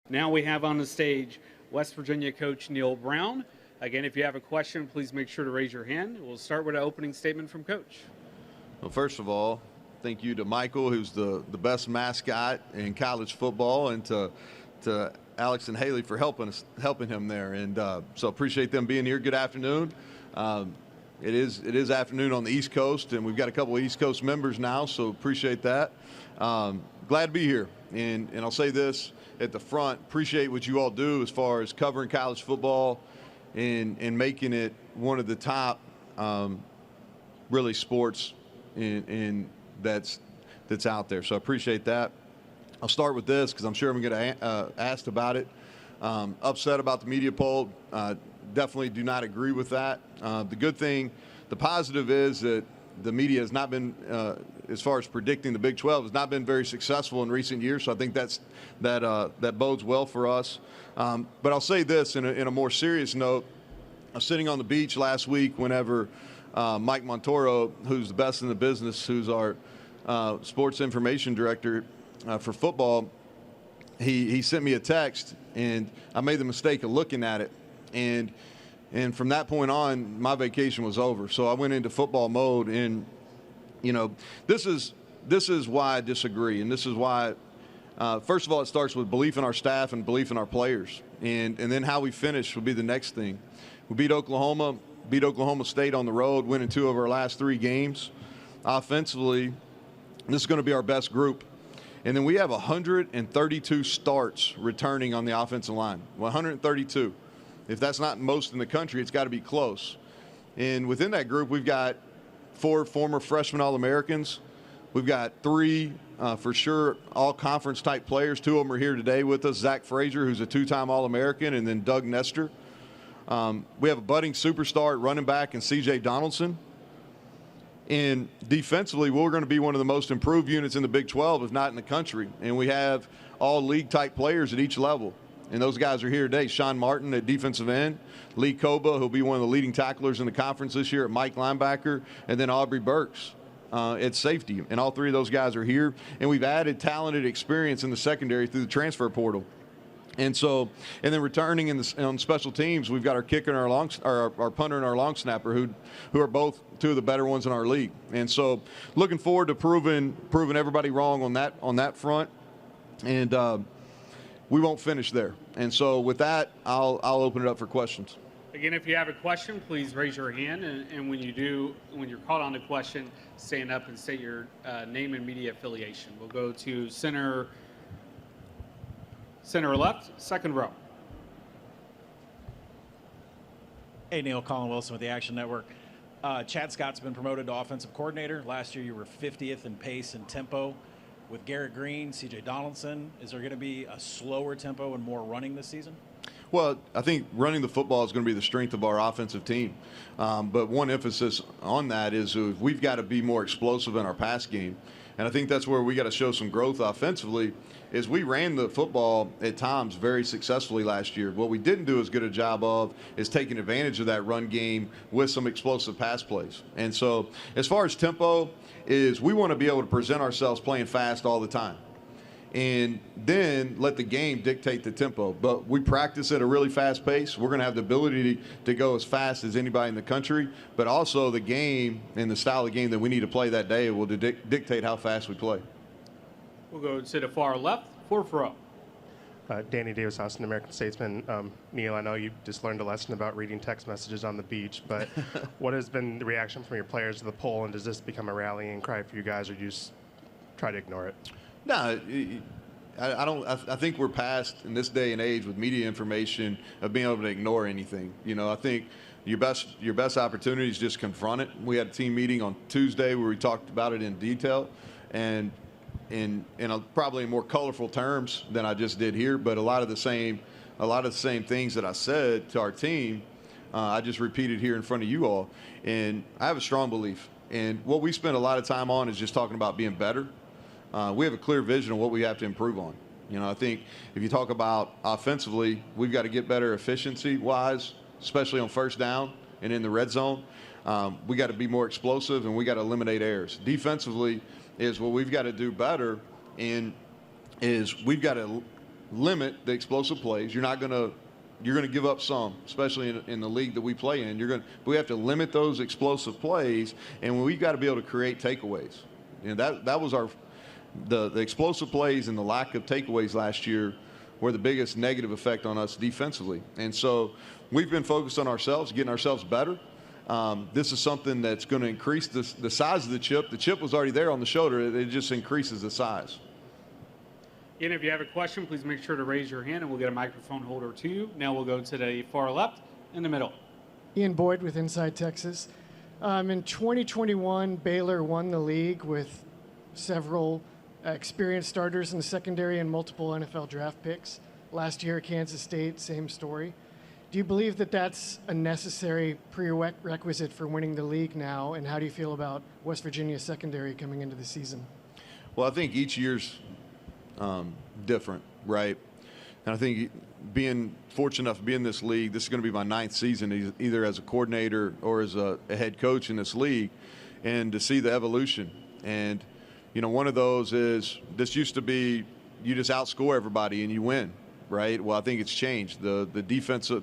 Now we have on the stage West Virginia coach Neal Brown. Again, if you have a question, please make sure to raise your hand. We'll start with an opening statement from Coach. Well, first of all, thank you to Michael, who's the best mascot in college football, and to Alex and Haley for helping him there. And so appreciate them being here. Good afternoon. It is afternoon on the East Coast, and we've got a couple of East Coast members now, so appreciate that. Glad to be here. And I'll say this at the front, appreciate what you all do as far as covering college football and making it one of the top really sports in that's out there. So I appreciate that. I'll start with this because I'm sure I'm going to asked about it. Upset about the media poll. Definitely do not agree with that. The positive is that the media has not been, as far as predicting the Big 12, has not been very successful in recent years. So I think that bodes well for us. But I'll say this in a more serious note. I was sitting on the beach last week whenever Mike Montoro, who's the best in the business, who's our sports information director for football, he sent me a text, and I made the mistake of looking at it. And from that point on, my vacation was over. So I went into football mode, and this is why I disagree, and this is why. First of all, it starts with belief in our staff and belief in our players, and then how we finish will be the next thing. We beat Oklahoma State on the road, winning 2 of our last 3 games. Offensively, this is going to be our best group. And then we have 132 starts returning on the offensive line. 132. If that's not most in the country, it's got to be close. And within that group, we've got 4 former freshman All-Americans. We've got 3 for sure all-conference type players. 2 of them are here today with us. Zach Frazier, who's a 2-time All-American, and then Doug Nestor. We have a budding superstar at running back in C.J. Donaldson. And defensively, we're going to be one of the most improved units in the Big 12, if not in the country. And we have all league-type players at each level. And those guys are here today. Sean Martin at defensive end, Lee Koba, who'll be one of the leading tacklers in the conference this year at Mike linebacker, and then Aubrey Burks at safety. And all 3 of those guys are here. And we've added talented experience in the secondary through the transfer portal. And then returning on special teams, we've got our kicker and our punter and our long snapper, who are both 2 of the better ones in our league. And so, looking forward to proving everybody wrong on that front. And we won't finish there. And so, with that, I'll open it up for questions. Again, if you have a question, please raise your hand. And when you're called on the question, stand up and state your name and media affiliation. We'll go to center left, second row. Hey, Neal, Colin Wilson with the Action Network. Chad Scott's been promoted to offensive coordinator. Last year you were 50th in pace and tempo. With Garrett Green, C.J. Donaldson, is there going to be a slower tempo and more running this season? Well, I think running the football is going to be the strength of our offensive team. But one emphasis on that is we've got to be more explosive in our pass game. And I think that's where we got to show some growth offensively. Is we ran the football at times very successfully last year. What we didn't do as good a job of is taking advantage of that run game with some explosive pass plays. And so as far as tempo is, we want to be able to present ourselves playing fast all the time. And then let the game dictate the tempo. But we practice at a really fast pace. We're going to have the ability to go as fast as anybody in the country. But also the game and the style of game that we need to play that day will dictate how fast we play. We'll go to the far left, 4th row. Danny Davis, Austin American Statesman. Neal, I know you just learned a lesson about reading text messages on the beach, but what has been the reaction from your players to the poll, and does this become a rallying cry for you guys, or do you just try to ignore it? No, I don't. I think we're past in this day and age with media information of being able to ignore anything. I think your best opportunity is just confront it. We had a team meeting on Tuesday where we talked about it in detail, and in probably in more colorful terms than I just did here, but a lot of the same things that I said to our team, I just repeated here in front of you all. And I have a strong belief, and what we spend a lot of time on is just talking about being better. We have a clear vision of what we have to improve on. I think if you talk about offensively, we've got to get better efficiency-wise, especially on first down and in the red zone. We got to be more explosive, and we got to eliminate errors. Defensively is what we've got to do better, and is we've got to limit the explosive plays. You're going to give up some, especially in the league that we play in. But we have to limit those explosive plays, and we've got to be able to create takeaways. That was the explosive plays and the lack of takeaways last year were the biggest negative effect on us defensively. And so we've been focused on ourselves, getting ourselves better. This is something that's going to increase the size of the chip. The chip was already there on the shoulder. It just increases the size. And if you have a question, please make sure to raise your hand and we'll get a microphone holder to you. Now we'll go to the far left in the middle. Ian Boyd with Inside Texas. In 2021, Baylor won the league with several experienced starters in the secondary and multiple NFL draft picks. Last year at Kansas State, same story. Do you believe that that's a necessary prerequisite for winning the league now? And how do you feel about West Virginia's secondary coming into the season? Well, I think each year's different, right? And I think being fortunate enough to be in this league, this is going to be my 9th season, either as a coordinator or as a head coach in this league, and to see the evolution. And, one of those is this used to be you just outscore everybody and you win, right? Well, I think it's changed. The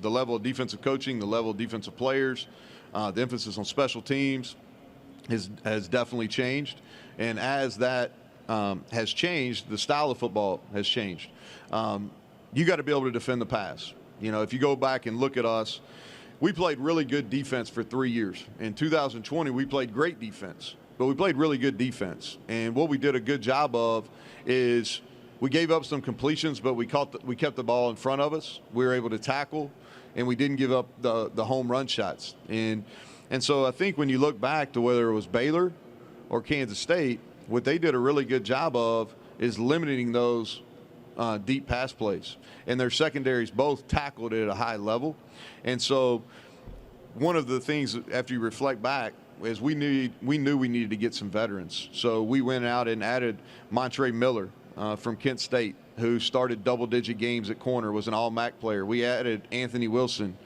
level of defensive coaching, the level of defensive players, the emphasis on special teams has definitely changed. And as that has changed, the style of football has changed. You got to be able to defend the pass. If you go back and look at us, we played really good defense for 3 years. In 2020, we played great defense, but we played really good defense. And what we did a good job of is we gave up some completions, but we kept the ball in front of us. We were able to tackle, and we didn't give up the home run shots. And so I think when you look back to whether it was Baylor or Kansas State, what they did a really good job of is limiting those deep pass plays. And their secondaries both tackled it at a high level. And so one of the things after you reflect back is we knew we needed to get some veterans. So we went out and added Montre Miller from Kent State, who started double-digit games at corner, was an all-MAC player. We added Anthony Wilson,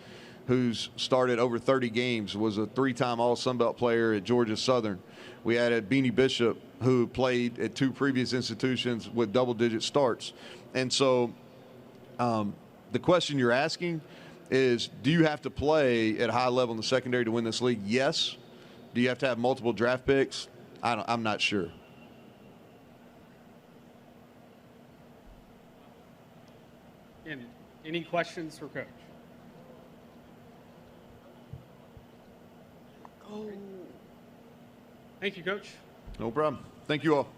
who's started over 30 games, was a 3-time All-Sunbelt player at Georgia Southern. We added Beanie Bishop, who played at 2 previous institutions with double-digit starts. And so the question you're asking is, do you have to play at a high level in the secondary to win this league? Yes. Do you have to have multiple draft picks? I'm not sure. And any questions for Coach? Thank you, Coach. No problem. Thank you all.